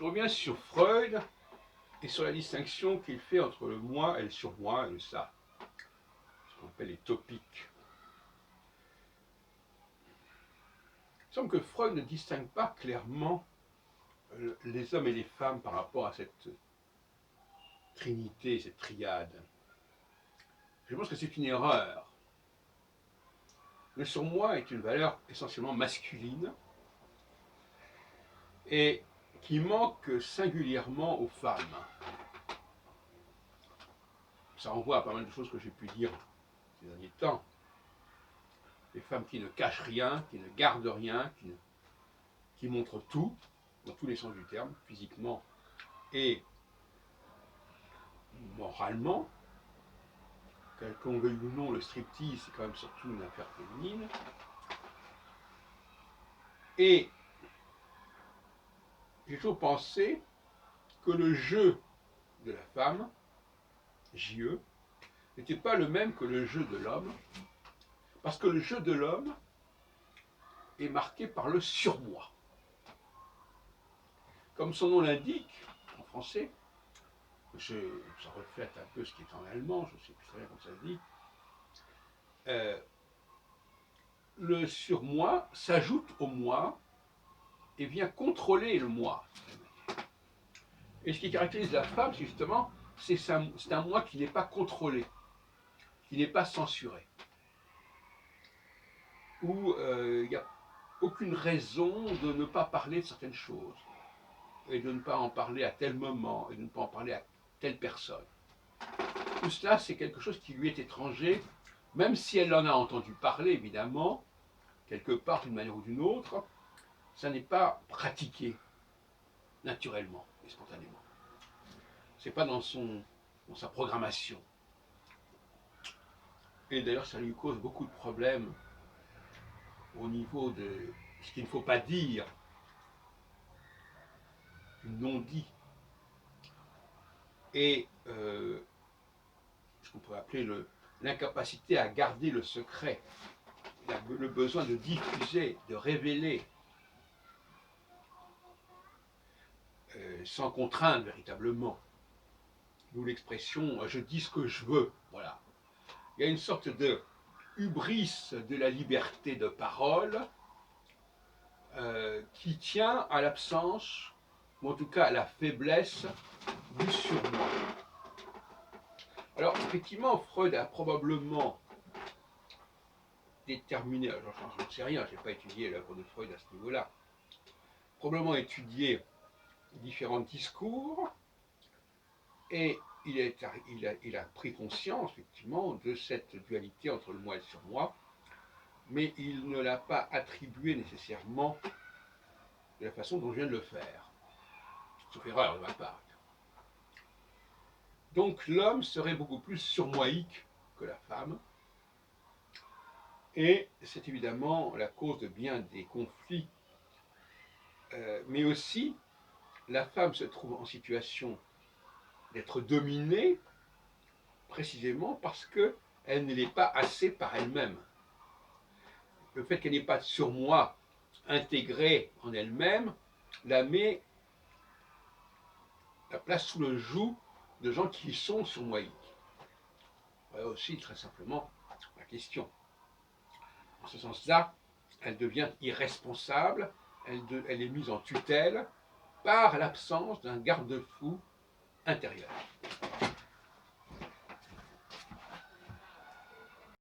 Je reviens sur Freud et sur la distinction qu'il fait entre le moi et le surmoi et le ça, ce qu'on appelle les topiques. Il semble que Freud ne distingue pas clairement les hommes et les femmes par rapport à cette trinité, cette triade. Je pense que c'est une erreur. Le surmoi est une valeur essentiellement masculine et qui manque singulièrement aux femmes. Ça renvoie à pas mal de choses que j'ai pu dire ces derniers temps. Les femmes qui ne cachent rien, qui ne gardent rien, qui montrent tout, dans tous les sens du terme, physiquement et moralement. Qu'on veuille ou non, le striptease, c'est quand même surtout une affaire féminine. Et j'ai toujours pensé que le jeu de la femme, JE, n'était pas le même que le jeu de l'homme, parce que le jeu de l'homme est marqué par le surmoi. Comme son nom l'indique, en français, ça reflète un peu ce qui est en allemand, je ne sais plus très bien comment ça se dit, le surmoi s'ajoute au moi et vient contrôler le moi. Et ce qui caractérise la femme, justement, c'est un moi qui n'est pas contrôlé, qui n'est pas censuré, où il n'y a aucune raison de ne pas parler de certaines choses, et de ne pas en parler à tel moment, et de ne pas en parler à telle personne. Tout cela, c'est quelque chose qui lui est étranger, même si elle en a entendu parler, évidemment, quelque part, d'une manière ou d'une autre, ça n'est pas pratiqué naturellement et spontanément. C'est pas dans sa programmation. Et d'ailleurs, ça lui cause beaucoup de problèmes au niveau de ce qu'il ne faut pas dire, du non-dit. Et ce qu'on pourrait appeler l'incapacité à garder le secret, le besoin de diffuser, de révéler, sans contraindre véritablement. D'où l'expression « je dis ce que je veux ». Voilà. Il y a une sorte de hubris de la liberté de parole qui tient à l'absence, ou en tout cas à la faiblesse du surmoi. Alors effectivement, Freud a probablement déterminé, alors je n'en sais rien, je n'ai pas étudié l'œuvre de Freud à ce niveau-là, probablement étudié différents discours, et il a pris conscience effectivement de cette dualité entre le moi et le surmoi, mais il ne l'a pas attribué nécessairement de la façon dont je viens de le faire, sauf erreur de ma part. Donc l'homme serait beaucoup plus surmoïque que la femme, et c'est évidemment la cause de bien des conflits, mais aussi la femme se trouve en situation d'être dominée précisément parce qu'elle ne l'est pas assez par elle-même. Le fait qu'elle n'ait pas de surmoi intégré en elle-même la place sous le joug de gens qui sont surmoïques. Voilà aussi très simplement la question. En ce sens-là, elle devient irresponsable, elle est mise en tutelle par l'absence d'un garde-fou intérieur.